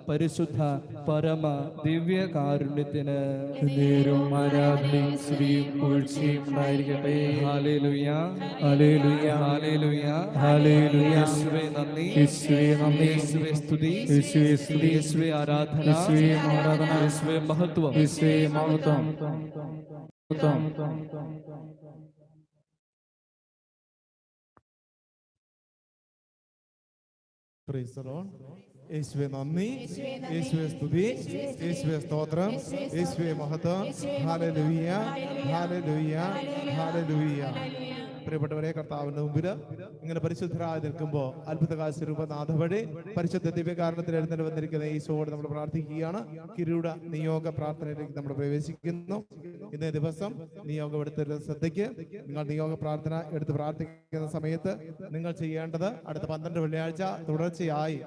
പരിശുദ്ധ പരമ ദിവ്യ കാരുണ്യത്തിന് നേരും ആരാധനയും സ്തുതിയും പുകഴ്ചയും ഉണ്ടായിരിക്കട്ടെ. Hallelujah, hallelujah, hallelujah, hallelujah. യേശുവേ നന്ദി, യേശുവേ നന്ദി, യേശുവേ സ്തുതി, യേശുവേ സ്തുതി, യേശുവേ ആരാധന, യേശുവേ ആരാധന, യേശുവേ മഹത്വം, യേശുവേ മഹത്വം. Praise the Lord. യേശുവേ നന്ദി, യേശുവേ സ്തുതി, യേശുവേ സ്തോത്രം, യേശുവേ മഹത്വം. Hallelujah, hallelujah, hallelujah. പ്രിയപ്പെട്ടവരെ, കർത്താവിന്റെ മുമ്പിൽ ഇങ്ങനെ പരിശുദ്ധരായി നിൽക്കുമ്പോൾ അത്ഭുതകാല സ്വരൂപനാഥ വഴി പരിശുദ്ധ ദിവ്യകാരണത്തിൽ എഴുന്നേറ്റ് വന്നിരിക്കുന്ന ഈശോയോട് നമ്മൾ പ്രാർത്ഥിക്കുകയാണ്. കിരീട നിയോഗ പ്രാർത്ഥനയിലേക്ക് നമ്മൾ പ്രവേശിക്കുന്നു. ഇന്നേ ദിവസം നിയോഗം എടുത്ത ശ്രദ്ധയ്ക്ക്, നിങ്ങൾ നിയോഗ പ്രാർത്ഥന എടുത്ത് പ്രാർത്ഥിക്കുന്ന സമയത്ത് നിങ്ങൾ ചെയ്യേണ്ടത് അടുത്ത 12 വെള്ളിയാഴ്ച തുടർച്ചയായി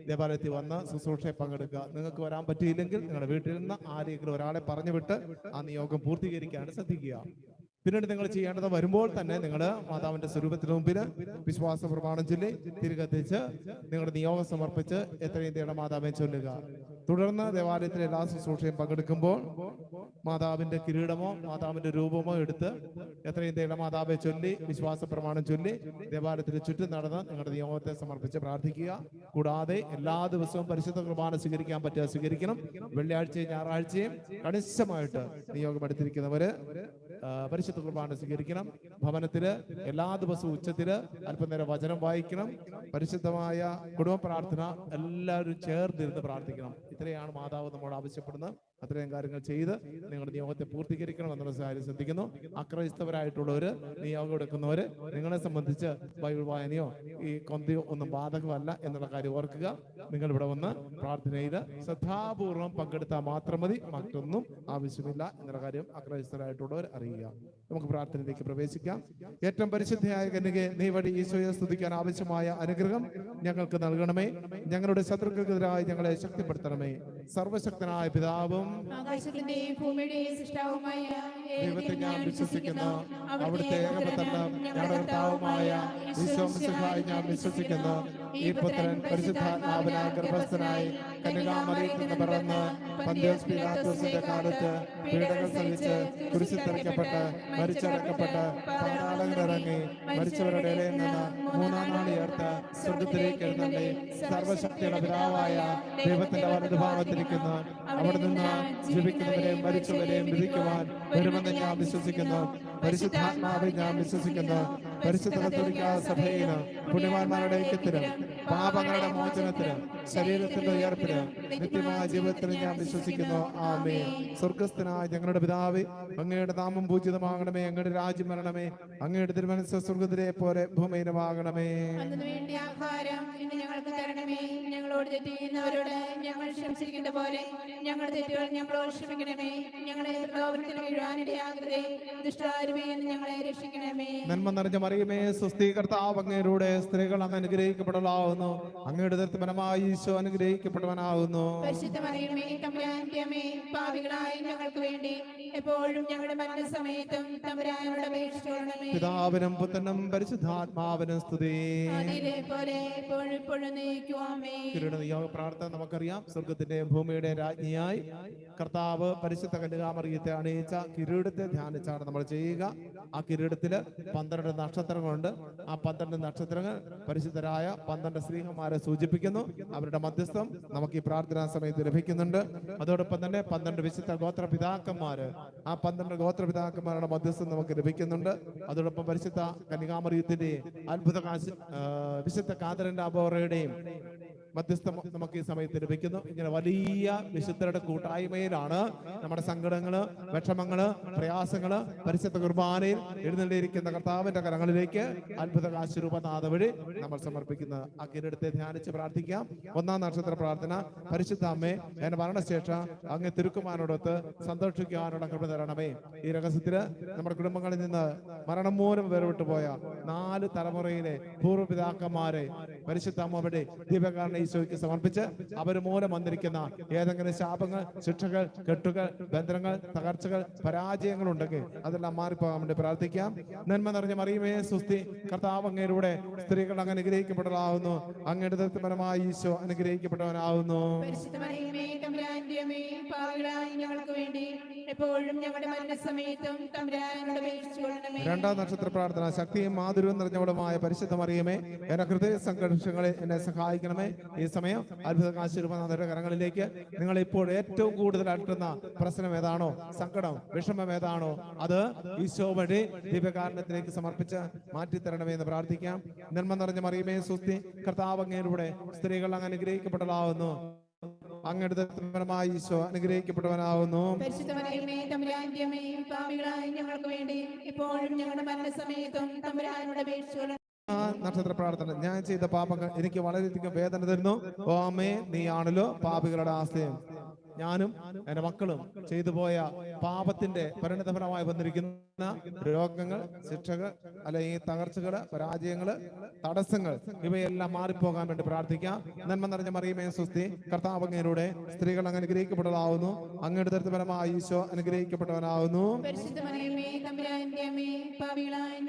ദേവാലയത്തിൽ വന്ന് ശുശ്രൂഷയെ പങ്കെടുക്കുക. നിങ്ങൾക്ക് വരാൻ പറ്റിയില്ലെങ്കിൽ നിങ്ങളുടെ വീട്ടിൽ നിന്ന് ആരെങ്കിലും ഒരാളെ പറഞ്ഞു വിട്ട് ആ നിയോഗം പൂർത്തീകരിക്കാൻ ശ്രദ്ധിക്കുക. പിന്നീട് നിങ്ങൾ ചെയ്യേണ്ടത്, വരുമ്പോൾ തന്നെ നിങ്ങൾ മാതാവിന്റെ സ്വരൂപത്തിന് മുമ്പിൽ വിശ്വാസ പ്രമാണം ചൊല്ലി തിരികെത്തിച്ച് നിങ്ങളുടെ നിയോഗം സമർപ്പിച്ച് എത്രയും തേട മാതാവിനെ ചൊല്ലുക. തുടർന്ന് ദേവാലയത്തിലെ എല്ലാ ശുശ്രൂഷയും പങ്കെടുക്കുമ്പോൾ മാതാവിന്റെ കിരീടമോ മാതാവിന്റെ രൂപമോ എടുത്ത് എത്രയും തേട മാതാവിനെ ചൊല്ലി വിശ്വാസ പ്രമാണം ചൊല്ലി ദേവാലയത്തിന് ചുറ്റും നടന്ന് നിങ്ങളുടെ നിയോഗത്തെ സമർപ്പിച്ച് പ്രാർത്ഥിക്കുക. കൂടാതെ എല്ലാ ദിവസവും പരിശുദ്ധ കുർബാന സ്വീകരിക്കാൻ പറ്റുക സ്വീകരിക്കണം. വെള്ളിയാഴ്ചയും ഞായറാഴ്ചയും കണിശമായിട്ട് നിയോഗം എടുത്തിരിക്കുന്നവര് പരിശുദ്ധ കുർബാന സ്വീകരിക്കണം. ഭവനത്തില് എല്ലാ ദിവസവും ഉച്ചത്തില് അല്പനേരം വചനം വായിക്കണം. പരിശുദ്ധമായ കുടുംബ പ്രാർത്ഥന എല്ലാവരും ചേർന്നിരുന്ന് പ്രാർത്ഥിക്കണം. ഇത്രയാണ് മാതാവ് നമ്മോട് ആവശ്യപ്പെടുന്നത്. അത്രയും കാര്യങ്ങൾ ചെയ്ത് നിങ്ങളുടെ നിയോഗത്തെ പൂർത്തീകരിക്കണം എന്നുള്ള കാര്യം ശ്രദ്ധിക്കുന്നു. അക്രൈസ്തവരായിട്ടുള്ളവര്, നിയോഗം എടുക്കുന്നവര്, നിങ്ങളെ സംബന്ധിച്ച് ബൈബിൾ വായനയോ ഈ കൊന്തിയോ ഒന്നും ബാധകമല്ല എന്നുള്ള കാര്യം ഓർക്കുക. നിങ്ങൾ ഇവിടെ വന്ന് പ്രാർത്ഥനയിൽ ശ്രദ്ധാപൂർവം പങ്കെടുത്താൽ മാത്രം മതി, മറ്റൊന്നും ആവശ്യമില്ല എന്നുള്ള കാര്യം അക്രൈസ്തവരായിട്ടുള്ളവർ അറിയുക. നമുക്ക് പ്രാർത്ഥനയിലേക്ക് പ്രവേശിക്കാം. ഏറ്റവും പരിശുദ്ധയായ കന്യകേ, നീ വഴി ഈശോയെ സ്തുതിക്കാൻ ആവശ്യമായ അനുഗ്രഹം ഞങ്ങൾക്ക് നൽകണമേ. ഞങ്ങളുടെ ശത്രുക്കൾക്കെതിരായി ഞങ്ങളെ ശക്തിപ്പെടുത്തണമേ. സർവശക്തനായ പിതാവും ആകാശത്തിന്റെയും ഭൂമിയുടെയും സൃഷ്ടാവുമായ ദൈവത്തെ ഞാൻ വിശ്വസിക്കുന്നു. അവിടുത്തെ ഏകപുത്രനും ഞങ്ങളുടെ കർത്താവുമായ ഈശോ മിശിഹായി ഞാൻ വിശ്വസിക്കുന്നു. ഈ പുത്രൻ പരിശുദ്ധാത്മാവിനാൽ ഗർഭസ്ഥനായി കന്യകാമറിയത്തിൽ നിന്ന് പിറന്ന് പന്തിയോസ് പീലാത്തോസിന്റെ കാലത്ത് പീഡകൾ സഹിച്ച് കുരിശിൽ തറയ്ക്കപ്പെട്ട് മരിച്ചടക്കപ്പെട്ട് പാതാളങ്ങളിലിറങ്ങി മരിച്ചവരുടെ ഇടയിൽ നിന്ന് 3-ാം നാൾ ഉയർത്ത് സ്വർഗ്ഗത്തിലേക്ക് എഴുന്നള്ളി സർവശക്തിയുടെ പിതാവായ ദൈവത്തിന്റെ വലതുഭാഗത്തിരിക്കുന്നു. അവിടെ നിന്ന് ജീവിക്കുന്നവരെയും മരിച്ചവരെയും വിധിക്കുവാൻ വരുമെന്ന് ഞാൻ വിശ്വസിക്കുന്നു. പരിശുദ്ധാത്മാവിൽ ഞാൻ വിശ്വസിക്കുന്നു. പരിശുദ്ധ കത്തോലിക്കാ സഭയിലും പുണ്യവാന്മാരുടെ ഐക്യത്തിലും പാപങ്ങളുടെ മോചനത്തിലും ശരീരത്തിന്റെ ഉയർപ്പിലും നിത്യമായ ജീവിതത്തിലും ഞാൻ വിശ്വസിക്കുന്നു. ആമേൻ. സ്വർഗസ്ഥനായ ഞങ്ങളുടെ പിതാവേ, അങ്ങയുടെ നാമം പൂജിതമാകണമേ. അങ്ങയുടെ രാജ്യം വരണമേ. അങ്ങയുടെ തിരുമനസ്സ് സ്വർഗ്ഗത്തിലെ പോലെ ഭൂമിയിലുമാകണമേ. അതിനുവേണ്ടി ആഹാരം ഇന്ന് ഞങ്ങൾക്ക് തരണമേ. ഞങ്ങളോട് തെറ്റ് ചെയ്യുന്നവരോട് ഞങ്ങൾ ക്ഷമിച്ചിരിക്കുന്ന പോലെ ഞങ്ങളുടെ തെറ്റുകൾ ഞങ്ങളോട് ക്ഷമിക്കണമേ. ഞങ്ങളെ പ്രലോഭനത്തിൽ വീഴാനിടയാകരുതേ. ദുഷ്ടാരൂപിയിൽ നിന്ന് ഞങ്ങളെ രക്ഷിക്കണമേ. നന്മ നിറഞ്ഞ മറിയമേ, സ്വസ്തി, കർത്താവ് അങ്ങയിലൂടെ സ്ത്രീകൾ അങ്ങ് അനുഗ്രഹിക്കപ്പെടലാവുന്നു. അങ്ങയുടെ ദൃഢമായ ഈശോ അനുഗ്രഹിക്കപ്പെടുവാനാവുന്നു. പരിശുദ്ധ മറിയമേ, തമ്പുരാന്റെ അമ്മേ, പാപികളായ ഞങ്ങൾക്ക് വേണ്ടി എപ്പോഴും ഞങ്ങളുടെ മരണസമയത്തും തമ്പുരാനോട് അപേക്ഷിച്ചുകൊള്ളണമേ. പിതാവിനും പുത്രനും പരിശുദ്ധാത്മാവിനും സ്തുതി. അതിലെ പോലെ എപ്പോഴും ഇപ്പോഴും നീക്കും. ആമേൻ. കിരീട നിയോഗ പ്രാർത്ഥന നമുക്കറിയാം. സ്വർഗത്തിന്റെ ഭൂമിയുടെ രാജ്ഞിയായി കർത്താവ് പരിശുദ്ധ കന്യകാമറിയത്തെ അണിയിച്ച കിരീടത്തെ ധ്യാനിച്ചാണ് നമ്മൾ ചെയ്യുക. ആ കിരീടത്തില് 12 നക്ഷത്രങ്ങളുണ്ട്. ആ 12 നക്ഷത്രങ്ങൾ പരിശുദ്ധരായ 12 സ്ത്രീഹന്മാരെ സൂചിപ്പിക്കുന്നു. അവരുടെ മധ്യസ്ഥം നമുക്ക് ഈ പ്രാർത്ഥനാ സമയത്ത് ലഭിക്കുന്നുണ്ട്. അതോടൊപ്പം തന്നെ 12 വിശുദ്ധ ഗോത്രപിതാക്കന്മാര്, ആ 12 ഗോത്രപിതാക്കന്മാരുടെ മധ്യസ്ഥം നമുക്ക് ലഭിക്കുന്നുണ്ട്. അതോടൊപ്പം പരിശുദ്ധ കന്യകാമറിയത്തിന്റെ അത്ഭുത വിശുദ്ധ കാതറിന്റെ അബോറയുടെയും മധ്യസ്ഥം നമുക്ക് ഈ സമയത്ത് ലഭിക്കുന്നു. ഇങ്ങനെ വലിയ വിശുദ്ധരുടെ കൂട്ടായ്മയിലാണ് നമ്മുടെ സങ്കടങ്ങള്, വിഷമങ്ങള്, പ്രയാസങ്ങള് പരിശുദ്ധ കുർബാനയിൽ എഴുന്നള്ളിയിരിക്കുന്ന കർത്താവിന്റെ കരങ്ങളിലേക്ക് അത്ഭുത കാശുരൂപനാഥ വഴി നമ്മൾ സമർപ്പിക്കുന്നത്. ആ കിരീടത്തെ ധ്യാനിച്ച് പ്രാർത്ഥിക്കാം. 1-ാം നക്ഷത്ര പ്രാർത്ഥന. പരിശുദ്ധ അമ്മേ, എന്റെ മരണശേഷം അങ്ങ് തിരുക്കുമാരോടൊത്ത് സന്തോഷിക്കാനുള്ള കൃപ തരണമേ. ഈ രഹസ്യത്തില് നമ്മുടെ കുടുംബങ്ങളിൽ നിന്ന് മരണം മൂലം വേർവിട്ടു പോയ 4 തലമുറയിലെ പൂർവ്വപിതാക്കന്മാരെ പരിശുദ്ധ അമ്മയുടെ ദിവ്യകാരണ ഈശോയ്ക്ക് സമർപ്പിച്ച് അവർ മൂലം വന്നിരിക്കുന്ന ഏതെങ്കിലും ശാപങ്ങൾ, ശിക്ഷകൾ, കെട്ടുകൾ, ബന്ധനങ്ങൾ, തകർച്ചകൾ, പരാജയങ്ങൾ ഉണ്ടെങ്കിൽ അതെല്ലാം മാറിപ്പോകാൻ വേണ്ടി പ്രാർത്ഥിക്കാം. നന്മ നിറഞ്ഞ മറിയമേ സുസ്തി, കർത്താവ് അങ്ങയിലൂടെ സ്ത്രീകൾ അങ്ങ് അനുഗ്രഹിക്കപ്പെട്ടതാവുന്നു. അങ്ങയുടെ ദൃപ്തിപരമായി ഈശോ അനുഗ്രഹിക്കപ്പെട്ടവനാവുന്നു. ഞങ്ങൾക്ക് വേണ്ടി എപ്പോഴും ഞങ്ങളുടെ മരണസമയത്തും തമ്പുരാനോട് അപേക്ഷിച്ചുകൊള്ളണമേ. രണ്ടാം നക്ഷത്ര പ്രാർത്ഥന. ശക്തിയും മാധുര്യവും നിറഞ്ഞവളുമായ പരിശുദ്ധ മറിയമേ, എന്റെ ഹൃദയ സംഘർഷങ്ങളെ എന്നെ സഹായിക്കണമേ. ഈ സമയം അത്ഭുത കാശിരൂപനാഥരുടെ കരങ്ങളിലേക്ക് നിങ്ങൾ ഇപ്പോൾ ഏറ്റവും കൂടുതൽ അലട്ടുന്ന പ്രശ്നം ഏതാണോ, സങ്കടം, വിഷമം ഏതാണോ, അത് ഈശോ വഴി ദിവ്യകാരണത്തിലേക്ക് സമർപ്പിച്ച് മാറ്റിത്തരണമേ എന്ന് പ്രാർത്ഥിക്കാം. നന്മ നിറഞ്ഞ മറിയമേ സുസ്തി, കർത്താവ് അങ്ങയിലൂടെ സ്ത്രീകൾ അങ്ങ് അനുഗ്രഹിക്കപ്പെട്ടതാവുന്നു. അങ്ങയുടെ ദൃപ്തിപരമായി ഈശോ അനുഗ്രഹിക്കപ്പെട്ടവനാവുന്നു. ഞങ്ങൾക്ക് വേണ്ടി ഇപ്പോഴും ഞങ്ങളുടെ മരണസമയത്തും തമ്പുരാനോട് അപേക്ഷിച്ചുകൊള്ളണമേ. നക്ഷത്ര പ്രാർത്ഥന. ഞാൻ ചെയ്ത പാപങ്ങൾ എനിക്ക് വളരെയധികം വേദന തരുന്നു. ഓ അമ്മേ, നീയാണല്ലോ പാപികളുടെ ആശ്രയം. ഞാനും എന്റെ മക്കളും ചെയ്തു പോയ പാപത്തിന്റെ പരിണിതഫലമായി വന്നിരിക്കുന്ന രോഗങ്ങൾ, ശിക്ഷകൾ, അല്ലെങ്കിൽ തകർച്ചകള്, പരാജയങ്ങള്, തടസ്സങ്ങൾ ഇവയെല്ലാം മാറിപ്പോകാൻ വേണ്ടി പ്രാർത്ഥിക്കാം. നന്മ നിറഞ്ഞ മറിയമേ സുസ്തി, കർത്താവ് അങ്ങയിലൂടെ സ്ത്രീകൾ അങ്ങ് അനുഗ്രഹിക്കപ്പെട്ടതാവുന്നു. അങ്ങയുടെ ദൃപ്തിപരമായി ഈശോ അനുഗ്രഹിക്കപ്പെട്ടവനാവുന്നു.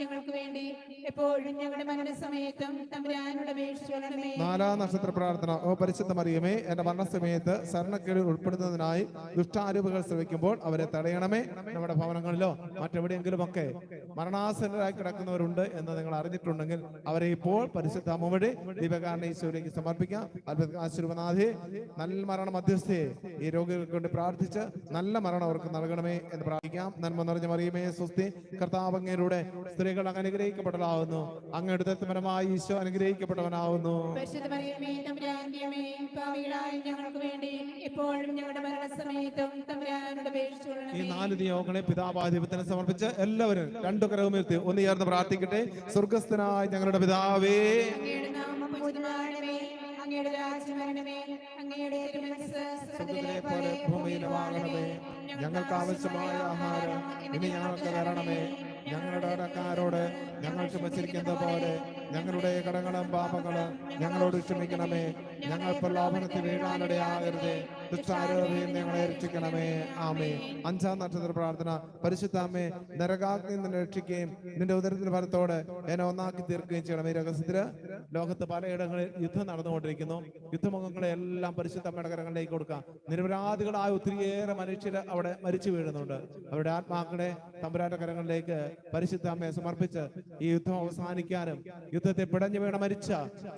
ഞങ്ങൾക്ക് വേണ്ടി എപ്പോഴും ഞങ്ങളുടെ മരണസമയത്തും തമ്പുരാനോട് അപേക്ഷിച്ചുകൊള്ളണമേ. നാലാം നക്ഷത്ര പ്രാർത്ഥന. ഓ പരിശുദ്ധ മറിയമേ, എന്റെ മരണസമയത്ത് ശരണക്കേടിൽ ഉൾപ്പെടുന്നതിനായി ദുഷ്ടാരൂപകൾ ശ്രമിക്കുമ്പോൾ അവരെ തടയണമേ. നമ്മുടെ ഭവനങ്ങളിലോ മറ്റെവിടെയെങ്കിലും ഒക്കെ മരണാസന്നരായി കിടക്കുന്നവരുണ്ട് എന്ന് നിങ്ങൾ അറിഞ്ഞിട്ടുണ്ടെങ്കിൽ അവരെ ഇപ്പോൾ പരിശുദ്ധ അമ്മ വഴി ദിവ്യകാരണ ഈശോയിലേക്ക് സമർപ്പിക്കാം. അത്ഭുത ആശീർവനാഥേ, നല്ല മരണ മധ്യസ്ഥയെ ഈ രോഗികൾക്ക് വേണ്ടി പ്രാർത്ഥിച്ച് നല്ല മരണം അവർക്ക് നൽകണമേ എന്ന് പ്രാർത്ഥിക്കാം. നന്മ നിറഞ്ഞ മറിയമേ സുസ്തി, കർത്താവ് അങ്ങയിലൂടെ സ്ത്രീകൾ അങ്ങ് അനുഗ്രഹിക്കപ്പെട്ടതാവുന്നു. അങ്ങയുടെ ദൃപ്തിപരമായി ഈശോ അനുഗ്രഹിക്കപ്പെട്ടവനാവുന്നു. ഞങ്ങൾക്ക് വേണ്ടി എപ്പോഴും ഞങ്ങളുടെ മരണസമയത്തും തമ്പുരാനോട് അപേക്ഷിച്ചുകൊള്ളണമേ. ഈ 4 നിയോഗങ്ങളെ പിതാവാധിപത്യത്തിന് സമർപ്പിച്ച് എല്ലാവരും രണ്ടു കരവുയർത്തി ഒന്ന് ചേർന്ന് പ്രാർത്ഥിക്കട്ടെ. സ്വർഗസ്ഥനായ ഞങ്ങളുടെ പിതാവേ, അങ്ങയുടെ നാമം പൂജിതമാകണമേ. അങ്ങയുടെ രാജ്യം വരണമേ. അങ്ങയുടെ തിരുമനസ്സ് സ്വർഗ്ഗത്തിലെ പോലെ ഭൂമിയിലുമാകണമേ. ഞങ്ങൾക്ക് ആവശ്യമായ ആഹാരം ഇനി ഞങ്ങൾക്ക് തരണമേ. ഞങ്ങളുടെ കടക്കാരോട് ഞങ്ങൾ ക്ഷമിച്ചിരിക്കുന്നത് പോലെ ഞങ്ങളുടെ കടങ്ങളും പാപങ്ങളും ഞങ്ങളോട് ക്ഷമിക്കണമേ. ഞങ്ങൾ പ്രലോഭനത്തിൽ വീഴാനിടയാകരുതേ. ദുഷ്ടാരോപിയിൽ ഞങ്ങളെ രക്ഷിക്കണമേ. ആമേ. 5-ാം നക്ഷത്ര പ്രാർത്ഥന. പരിശുദ്ധ അമ്മേ, നരകാഗ്നി നിന്നെ രക്ഷിക്കുകയും നിന്റെ ഉദരത്തിന്റെ ഫലത്തോട് എന്നെ ഒന്നാക്കി തീർക്കുകയും ചെയ്യണം. ഈ രഹസ്യത്തില് ലോകത്ത് പലയിടങ്ങളിൽ യുദ്ധം നടന്നുകൊണ്ടിരിക്കുന്നു. യുദ്ധമുഖങ്ങളെ എല്ലാം പരിശുദ്ധ അമ്മയുടെ കരങ്ങളിലേക്ക് കൊടുക്കാം. നിരപരാധികളായ ഒത്തിരിയേറെ മനുഷ്യര് അവിടെ മരിച്ചു വീഴുന്നുണ്ട്. അവരുടെ ആത്മാക്കളെ തമ്പുരാന്റെ കരങ്ങളിലേക്ക് പരിശുദ്ധ അമ്മയെ സമർപ്പിച്ച് ഈ യുദ്ധം അവസാനിക്കാനും യുദ്ധത്തെ പിടഞ്ഞു വീണ മരിച്ച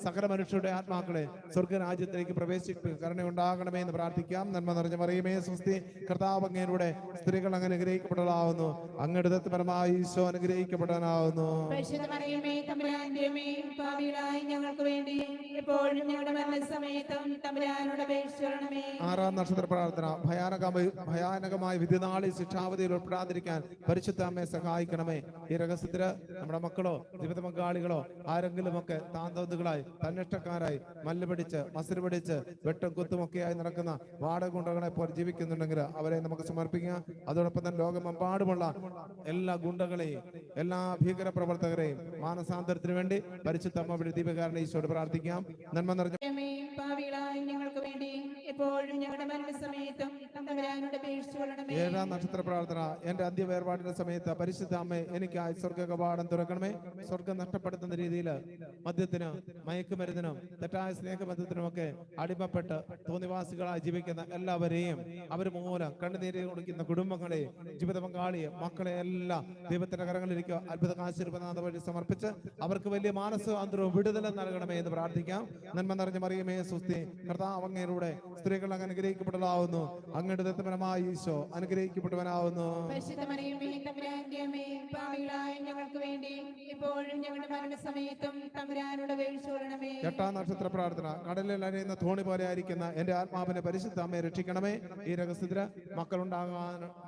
സകല മനുഷ്യരുടെ ആത്മാക്കളെ സ്വർഗരാജ്യത്തിലേക്ക് പ്രവേശിപ്പിക്കുക കരുണയുണ്ടാകണമേ എന്ന് പ്രാർത്ഥിക്കാം. നന്മ നിറഞ്ഞ മറിയമേ സുസ്തി, കർത്താവ് അങ്ങയിലൂടെ സ്ത്രീകൾ അങ്ങ് അനുഗ്രഹിക്കപ്പെട്ടതാവുന്നു. അങ്ങയുടെ ദത്തപരമായി ഈശോ അനുഗ്രഹിക്കപ്പെട്ടവനാവുന്നു. ഞങ്ങൾക്ക് വേണ്ടി എപ്പോഴും ഞങ്ങളുടെ മരണസമയത്തും തമ്പുരാനോട് അപേക്ഷിച്ചുകൊള്ളണമേ. 6-ാം നക്ഷത്ര പ്രാർത്ഥന. ഭയാനകമായ വിധിനാളിൽ ശിക്ഷാവധിയിൽ ഉൾപ്പെടാതിരിക്കാൻ പരിശുദ്ധ അമ്മയെ സഹായിക്കണമേ. ഈ രഹസ്യത്തില് നമ്മുടെ മക്കളോ ജീവിത പങ്കാളികളോ ആരെങ്കിലും ഒക്കെ താന്തോന്തുകളായി, തന്നിഷ്ടക്കാരായി, മല്ല് പിടിച്ച്, മസിൽ പിടിച്ച്, വെട്ടും കുത്തുമൊക്കെയായി നടക്കുന്ന വാടക പോലെ ജീവിക്കുന്നുണ്ടെങ്കിൽ അവരെ നമുക്ക് സമർപ്പിക്കാം. അതോടൊപ്പം തന്നെ ലോകമെമ്പാടുമുള്ള എല്ലാ ഗുണ്ടകളെയും എല്ലാ ഭീകര പ്രവർത്തകരെയും മാനസാന്തരത്തിന് വേണ്ടി പരിശുദ്ധ അമ്മ വഴി ദീപകാരണ ഈശോയോട് പ്രാർത്ഥിക്കാം. നന്മ നിറഞ്ഞ ഞങ്ങൾക്ക് വേണ്ടി എപ്പോഴും ഞങ്ങളുടെ മരണസമയത്തും തമ്പുരാനോട് അപേക്ഷിച്ചുകൊള്ളണമേ. 7-ാം നക്ഷത്ര പ്രാർത്ഥന. എന്റെ അന്ത്യവേർപാടിന്റെ സമയത്ത് പരിശുദ്ധ അമ്മ എനിക്കായി സ്വർഗ കവാടം തുറക്കണമേ. സ്വർഗം നഷ്ടപ്പെടുത്തുന്ന രീതിയിൽ മദ്യത്തിന്, മയക്കുമരുന്നിനും, തെറ്റായ സ്നേഹബന്ധത്തിനുമൊക്കെ അടിമപ്പെട്ട് തോന്നിവാസികളായി ജീവിക്കുന്ന എല്ലാവരെയും അവർ മൂലം കണ്ണുനീര് കൊടുക്കുന്ന കുടുംബങ്ങളെ, ജീവിത പങ്കാളിയെ, മക്കളെ എല്ലാം ദൈവത്തിന്റെ കരങ്ങളിലേക്ക് അത്ഭുത ആശീർവനാഥ വഴി സമർപ്പിച്ച് അവർക്ക് വലിയ മാനസാന്തരവും വിടുതലും നൽകണമേ എന്ന് പ്രാർത്ഥിക്കാം. നന്മ നിറഞ്ഞ മറിയമേ സുസ്തി, കർത്താവ് അങ്ങയിലൂടെ സ്ത്രീകൾ അങ്ങ് അനുഗ്രഹിക്കപ്പെട്ടതാവുന്നു. അങ്ങയുടെ ദത്തപരമായി ഈശോ അനുഗ്രഹിക്കപ്പെട്ടവനാവുന്നു. ഞങ്ങൾക്ക് വേണ്ടി എപ്പോഴും ഞങ്ങളുടെ മരണസമയത്തും തമ്പുരാനോട് അപേക്ഷിച്ചുകൊള്ളണമേ. 8-ാം നക്ഷത്ര പ്രാർത്ഥന. കടലിൽ അണിയുന്ന തോണി പോലെ ആയിരിക്കുന്ന എന്റെ ആത്മാവിനെ പരിശുദ്ധ അമ്മയെ രക്ഷിക്കണമേ. ഈ രഹസ്യത്തില്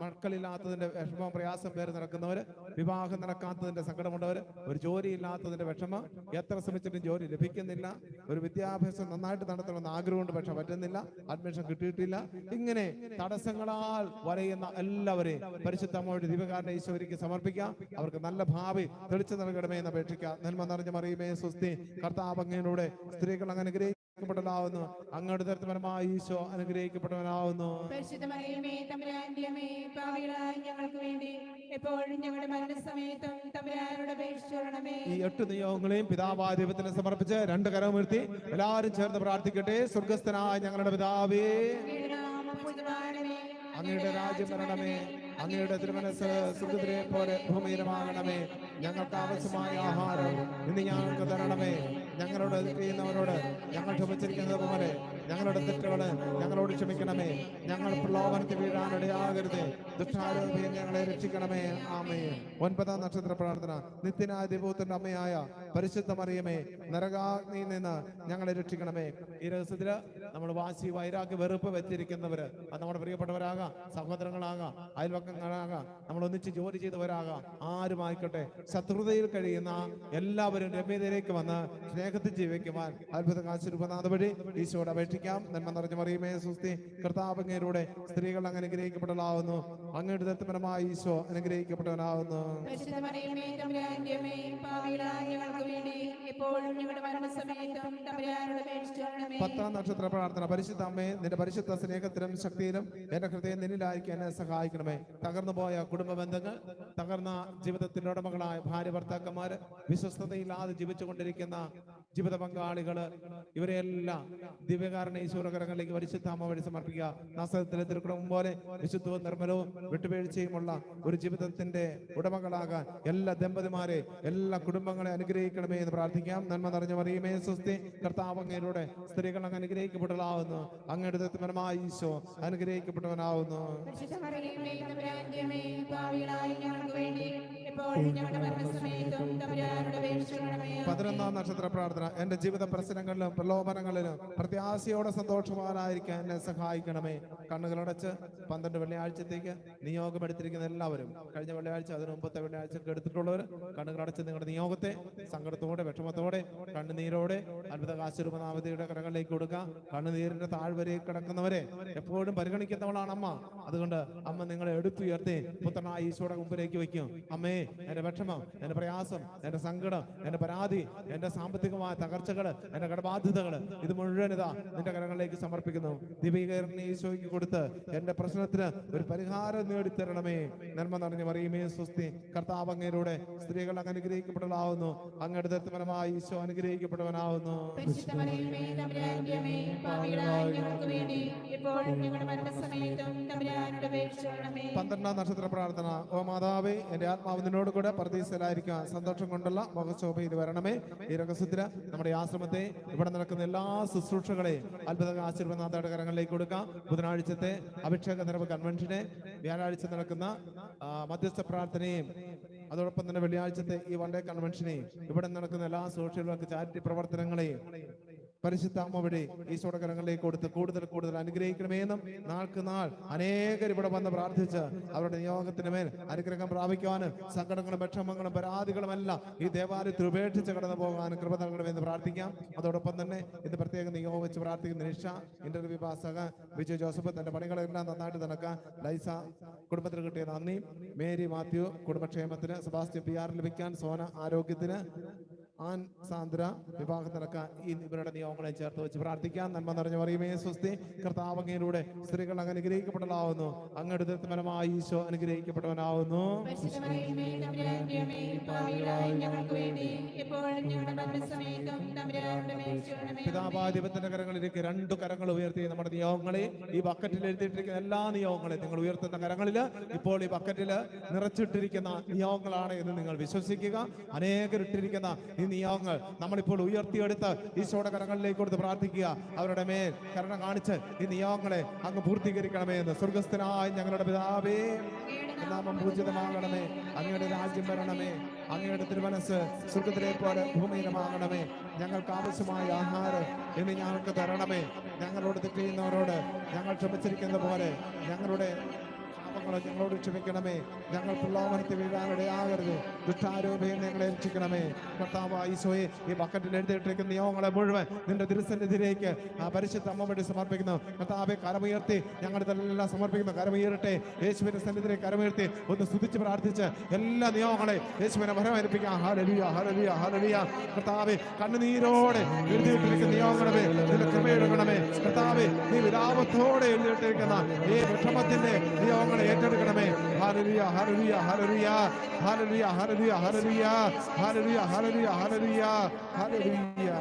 മക്കളില്ലാത്തതിന്റെ വിഷമം, പ്രയാസം പേര് നടക്കുന്നവര്, വിവാഹം നടക്കാത്തതിന്റെ സങ്കടമുള്ളവര്, ഒരു ജോലി ഇല്ലാത്തതിന്റെ വിഷമം, എത്ര ശ്രമിച്ചിട്ടും ജോലി ലഭിക്കുന്നില്ല, ഒരു വിദ്യാഭ്യാസം നന്നായിട്ട് നടത്തണമെന്ന് ആഗ്രഹമുണ്ട് പക്ഷെ പറ്റുന്നില്ല, അഡ്മിഷൻ കിട്ടിയിട്ടില്ല, ഇങ്ങനെ തടസ്സങ്ങൾ വർഷങ്ങളാൽ വരയുന്ന എല്ലാവരെയും പരിശുദ്ധ അമ്മയുടെ ദിവ്യകാരണ ഈശോയ്ക്ക് സമർപ്പിക്കാം. അവർക്ക് നല്ല ഭാവി തെളിച്ചു നൽകണമേ എന്ന് അപേക്ഷിക്കാം. നന്മ നിറഞ്ഞ മറിയമേ സ്വസ്തി, കർത്താവ് അങ്ങയിലൂടെ സ്ത്രീകൾ അങ്ങ് അനുഗ്രഹിക്കപ്പെട്ടവനാവുന്നു. അങ്ങയുടെ തരത്തിപരമായ ഈശോ അനുഗ്രഹിക്കപ്പെട്ടവനാവുന്നു. പരിശുദ്ധ മറിയമേ തമ്പുരാന്റെ അമ്മേ, പാപികളായ ഞങ്ങൾക്ക് വേണ്ടി എപ്പോഴും ഞങ്ങളുടെ മരണസമയത്തും തമ്പുരാനോട് അപേക്ഷിച്ചുകൊള്ളണമേ. ഈ 8 നിയോഗങ്ങളെയും പിതാവായ ദൈവത്തിന് സമർപ്പിച്ച് 2 കരമുയർത്തി എല്ലാവരും ചേർന്ന് പ്രാർത്ഥിക്കട്ടെ. സ്വർഗസ്ഥനായ ഞങ്ങളുടെ പിതാവേ, അങ്ങയുടെ രാജ്യം വരണമേ, അങ്ങയുടെ തിരുമനസ് സ്വർഗ്ഗത്തിലെ പോലെ ഭൂമിയിലുമാകണമേ. ഞങ്ങൾക്ക് ആവശ്യമായ ആഹാരം ഇന്ന് ഞങ്ങൾക്ക് തരണമേ. ഞങ്ങളോട് ചെയ്യുന്നവരോട് ഞങ്ങൾ ക്ഷമിച്ചിരിക്കുന്നത് പോലെ ഞങ്ങളുടെ തെറ്റുകള് ഞങ്ങളോട് ക്ഷമിക്കണമേ. ഞങ്ങൾ പ്രലോഭനത്തിൽ വീഴാനിടയാകരുത്, ദുഷ്ടാരൂപിയിൽ ഞങ്ങളെ രക്ഷിക്കണമേ. ആമേൻ. 9ാം നക്ഷത്ര പ്രാർത്ഥന. നിത്യനായ ദൈവത്തിന്റെ അമ്മയായ പരിശുദ്ധ മറിയമേ, നരകാഗ്നിയിൽ നിന്ന് ഞങ്ങളെ രക്ഷിക്കണമേ. ഈ രഹസ്യത്തില് നമ്മൾ വാശി, വൈരാഗ്യ, വെറുപ്പ് വെച്ചിരിക്കുന്നവര്, അത് നമ്മുടെ പ്രിയപ്പെട്ടവരാകാം, സഹോദരങ്ങളാകാം, അയൽവക്കങ്ങളാകാം, നമ്മൾ ഒന്നിച്ച് ജോലി ചെയ്തവരാകാം, ആരുമായിക്കോട്ടെ, ശത്രുതയിൽ കഴിയുന്ന എല്ലാവരും രമ്യതയിലേക്ക് വന്ന് സ്നേഹത്തിൽ ജീവിക്കുവാൻ അത്ഭുത കാശുരൂപനാഥ വഴി ഈശോയോട് അപേക്ഷിക്കാം. നന്മ നിറഞ്ഞ മറിയമേ സ്വസ്തി, കർത്താവ് അങ്ങയിലൂടെ സ്ത്രീകൾ അങ്ങ് അനുഗ്രഹിക്കപ്പെട്ടവളാവുന്നു. അങ്ങയുടെ ദത്തപരമായ ഈശോ അനുഗ്രഹിക്കപ്പെട്ടവനാവുന്നു. പരിശുദ്ധ മറിയമേ തമ്പുരാന്റെ അമ്മേ, പാപികളായ ഞങ്ങൾക്ക് വേണ്ടി എപ്പോഴും ഞങ്ങളുടെ മരണസമയത്തും തമ്പുരാനോട് അപേക്ഷിച്ചുകൊള്ളണമേ. 10ാം നക്ഷത്ര പ്രാർത്ഥന. പരിശുദ്ധ അമ്മേ, നിന്റെ പരിശുദ്ധ സ്നേഹത്തിലും ശക്തിയിലും എന്റെ ഹൃദയം നിന്നിലായിരിക്കും എന്നെ സഹായിക്കണമേ. തകർന്നു പോയ കുടുംബ ബന്ധങ്ങൾ, തകർന്ന ജീവിതത്തിന്റെ ഉടമകളായ ഭാര്യ ഭർത്താക്കന്മാര്, വിശ്വസ്തതയില്ലാതെ ജീവിച്ചുകൊണ്ടിരിക്കുന്ന ജീവിത പങ്കാളികള്, ഇവരെല്ലാം ദിവ്യകാരണ ഈശ്വരകരങ്ങളിലേക്ക് പരിശുദ്ധ അമ്മ വഴി സമർപ്പിക്കുക. നാസറത്തിലെ തിരുക്കുടുംബം പോലെ വിശുദ്ധവും നിർമ്മലവും വിട്ടുവീഴ്ചയുമുള്ള ഒരു ജീവിതത്തിന്റെ ഉടമകളാകാൻ എല്ലാ ദമ്പതിമാരെ, എല്ലാ കുടുംബങ്ങളെ അനുഗ്രഹിക്കണമേ എന്ന് പ്രാർത്ഥിക്കാം. നന്മ നിറഞ്ഞ മറിയമേ സ്വസ്തി, കർത്താവ് അങ്ങയിലൂടെ സ്ത്രീകൾ അങ്ങ് അനുഗ്രഹിക്കപ്പെട്ടവളാവുന്നു. അങ്ങയുടെ ദത്തപരമായ ഈശോ അനുഗ്രഹിക്കപ്പെട്ടവനാവുന്നു. പരിശുദ്ധ മറിയമേ തമ്പുരാന്റെ അമ്മേ, പാപികളായ ഞങ്ങൾക്ക് വേണ്ടി എപ്പോഴും ഞങ്ങളുടെ മരണസമയത്തും തമ്പുരാനോട് അപേക്ഷിച്ചുകൊള്ളണമേ. 11ാം നക്ഷത്ര പ്രാർത്ഥന. എന്റെ ജീവിത പ്രശ്നങ്ങളിലും പ്രലോഭനങ്ങളിലും പ്രത്യാശയോടെ സന്തോഷവാനായിരിക്കാൻ എന്നെ സഹായിക്കണമേ. കണ്ണുകളടച്ച് 12 വെള്ളിയാഴ്ചത്തേക്ക് നിയോഗമെടുത്തിരിക്കുന്ന എല്ലാവരും, കഴിഞ്ഞ വെള്ളിയാഴ്ച, അതിന് മുമ്പത്തെ വെള്ളിയാഴ്ചക്ക് എടുത്തിട്ടുള്ളവർ, കണ്ണുകളടച്ച് നിങ്ങളുടെ നിയോഗത്തെ സങ്കടത്തോടെ, വിഷമത്തോടെ, കണ്ണുനീരോടെ അത്ഭുത കാശുരൂപനാമതിയുടെ കരങ്ങളിലേക്ക് കൊടുക്കുക. കണ്ണുനീരിന്റെ താഴ്വരയിൽ കിടക്കുന്നവരെ എപ്പോഴും പരിഗണിക്കുന്നവളാണ് അമ്മ. അതുകൊണ്ട് അമ്മ നിങ്ങളെ എടുത്തുയർത്തി പുത്രനായ ഈശോയുടെ മുമ്പിലേക്ക് വയ്ക്കും. അമ്മേ, എന്റെ വിഷമം, എന്റെ പ്രയാസം, എന്റെ സങ്കടം, എന്റെ പരാതി, എന്റെ സാമ്പത്തികമായ തകർച്ചകള്, എന്റെ കടബാധ്യതകള്, ഇത് മുഴുവൻ ഇതാ നിന്റെ കരങ്ങളിലേക്ക് സമർപ്പിക്കുന്നു. ദിവ്യീകരണ ഈശോയ്ക്ക് കൊടുത്ത് എന്റെ പ്രശ്നത്തിന് ഒരു പരിഹാരം നേടിത്തരണമേ. നന്മ നിറഞ്ഞ മറിയമേ സ്വസ്തി, കർത്താവ് അങ്ങയിലൂടെ സ്ത്രീകൾ അങ്ങ് അനുഗ്രഹിക്കപ്പെട്ടവളാവുന്നു. അങ്ങയുടെ ദത്തപരമായ ഈശോ അനുഗ്രഹിക്കപ്പെട്ടവനാവുന്നു. പരിശുദ്ധ മറിയമേ തമ്പുരാന്റെ അമ്മേ, പാപികളായ ഞങ്ങൾക്ക് വേണ്ടി എപ്പോഴും ഞങ്ങളുടെ മരണസമയത്തും തമ്പുരാനോട് അപേക്ഷിച്ചുകൊള്ളണമേ. 12ാം നക്ഷത്ര പ്രാർത്ഥന. ഓ മാതാവേ, എന്റെ ആത്മാവ് നിന്നോട് കൂടെ പരദീസയിലായിരിക്കാൻ സന്തോഷം കൊണ്ടുള്ള മുഖശോഭയിൽ വരണമേ. ഈ രഹസ്യത്തിന് നമ്മുടെ ആശ്രമത്തെ, ഇവിടെ നടക്കുന്ന എല്ലാ ശുശ്രൂഷകളെയും അത്ഭുത ആശീർവാദയുടെ കരങ്ങളിലേക്ക് കൊടുക്കാം. ബുധനാഴ്ചത്തെ അഭിഷേക നിറവ് കൺവെൻഷനെ, വ്യാഴാഴ്ച നടക്കുന്ന മധ്യസ്ഥ പ്രാർത്ഥനയും, അതോടൊപ്പം തന്നെ വെള്ളിയാഴ്ചത്തെ ഈ വൺ ഡേ കൺവെൻഷനെയും, ഇവിടെ നടക്കുന്ന എല്ലാ സോഷ്യൽ വർക്ക്, ചാരിറ്റി പ്രവർത്തനങ്ങളെയും പരിശുദ്ധ അമ്മ വഴി ഈശോയുടെ കരങ്ങളിലേക്ക് കൊടുത്ത് കൂടുതൽ കൂടുതൽ അനുഗ്രഹിക്കണമെന്നും, നാൾക്ക് നാൾ അനേകർ ഇവിടെ വന്ന് പ്രാർത്ഥിച്ച് അവരുടെ നിയോഗത്തിന് മേൽ അനുഗ്രഹം പ്രാപിക്കുവാനും സങ്കടങ്ങളും വിഷമങ്ങളും പരാതികളും എല്ലാം ഈ ദേവാലയത്തിൽ ഉപേക്ഷിച്ച് കടന്നു പോകാനും കൃപ നൽകണമെന്ന് പ്രാർത്ഥിക്കാം. അതോടൊപ്പം തന്നെ ഇത് പ്രത്യേകം നിയോഗം വെച്ച് പ്രാർത്ഥിക്കുന്ന നിഷ, ഇന്റർവ്യൂ പാസ്സാക വിജയ് ജോസഫ്, തന്റെ പണികളെല്ലാം നന്നായിട്ട് നടക്കാൻ, ലൈസ കുടുംബത്തിന് കിട്ടിയ നന്ദി, മേരി മാത്യു കുടുംബക്ഷേമത്തിന്, സെബാസ്റ്റ്യൻ PR ലഭിക്കാൻ, സോന ആരോഗ്യത്തിന്, ആൻ സാന്ദ്ര വിവാഹം നടക്കാൻ, ഈ ഇവരുടെ നിയോഗങ്ങളെ ചേർത്ത് വെച്ച് പ്രാർത്ഥിക്കാം. നന്മ നിറഞ്ഞ മറിയമേ സ്വസ്തി, കർത്താവ് അങ്ങയിലൂടെ സ്ത്രീകൾ അങ്ങ് അനുഗ്രഹിക്കപ്പെട്ടവളാവുന്നു. അങ്ങയുടെ ദത്തപരമായ ഈശോ അനുഗ്രഹിക്കപ്പെട്ടവനാവുന്നു. പരിശുദ്ധ മറിയമേ തമ്പുരാന്റെ അമ്മേ, പാപികളായ ഞങ്ങൾക്ക് വേണ്ടി എപ്പോഴും ഞങ്ങളുടെ മരണസമയത്തും തമ്പുരാനോട് അപേക്ഷിച്ചുകൊള്ളണമേ. പിതാവായ ദൈവത്തിന്റെ കരങ്ങളിലേക്ക് 2 കരങ്ങൾ ഉയർത്തി നമ്മുടെ നിയോഗങ്ങളെ, ഈ ബക്കറ്റിൽ എഴുതിയിട്ടിരിക്കുന്ന എല്ലാ നിയോഗങ്ങളെ നിങ്ങൾ ഉയർത്തുന്ന കരങ്ങളില് ഇപ്പോൾ ഈ ബക്കറ്റില് നിറച്ചിട്ടിരിക്കുന്ന നിയോഗങ്ങളാണ് എന്ന് നിങ്ങൾ വിശ്വസിക്കുക. അനേകരിട്ടിരിക്കുന്ന ഈ നിയോഗങ്ങൾ നമ്മളിപ്പോൾ ഉയർത്തിയെടുത്ത് ഈശോയുടെ കരങ്ങളിലേക്ക് കൊടുത്ത് പ്രാർത്ഥിക്കുക. അവരുടെ മേൽ കരുണ കാണിച്ച് ഈ നിയോഗങ്ങളെ അങ്ങ് പൂർത്തീകരിക്കണമേ എന്ന്. സ്വർഗസ്ഥനായ ഞങ്ങളുടെ പിതാവേ, നാമം പൂജിതമാകണമേ, അങ്ങയുടെ രാജ്യം വരണമേ, അങ്ങയുടെ തിരുമനസ് സ്വർഗ്ഗത്തിലെ പോലെ ഭൂമിയിലുമാകണമേ. ഞങ്ങൾക്ക് ആവശ്യമായ ആഹാരം ഇനി ഞങ്ങൾക്ക് തരണമേ. ഞങ്ങളോട് തെറ്റ് ചെയ്യുന്നവരോട് ഞങ്ങൾ ക്ഷമിച്ചിരിക്കുന്ന പോലെ ഞങ്ങളുടെ പാപങ്ങളെ ഞങ്ങളോട് ക്ഷമിക്കണമേ. ഞങ്ങൾ പ്രലോഭനത്തിൽ വീഴാനിടയാകരുത്. ദുഷ്ടാരൂപയിൽ ഞങ്ങളെ രക്ഷിക്കണമേ. കർത്താവായ ഈശോയെ, ഈ ബക്കറ്റിൽ എഴുതിയിട്ടിരിക്കുന്ന നിയമങ്ങളെ മുഴുവൻ നിന്റെ തിരുസന്നിധിയിലേക്ക് ആ പരിശുദ്ധ അമ്മ വേണ്ടി സമർപ്പിക്കുന്നു. കർത്താവെ, കരമുയർത്തി ഞങ്ങളിതെല്ലാം സമർപ്പിക്കുന്നു. കരമുയരട്ടെ. യേശുവിന്റെ സന്നിധിയിലേക്ക് കരമുയർത്തി ഒന്ന് സ്തുതിച്ച് പ്രാർത്ഥിച്ച് എല്ലാ നിയമങ്ങളെ യേശുവിനെ വരവേൽപ്പിക്കാം. Hallelujah, hallelujah, hallelujah. കർത്താവെ, കണ്ണുനീരോടെ എഴുതിയിട്ടിരിക്കുന്ന നിയമങ്ങളെ നിന്റെ കൃപയെടുക്കണമേ. കർത്താവെ, നീ വിലാപത്തോടെ എഴുതിയിട്ടിരിക്കുന്ന ഈ വിഷമത്തിന്റെ നിയമങ്ങളെ ഏറ്റെടുക്കണമേ. Hallelujah, hallelujah, hallelujah, hallelujah, hallelujah, hallelujah, hallelujah, hallelujah, hallelujah, hallelujah.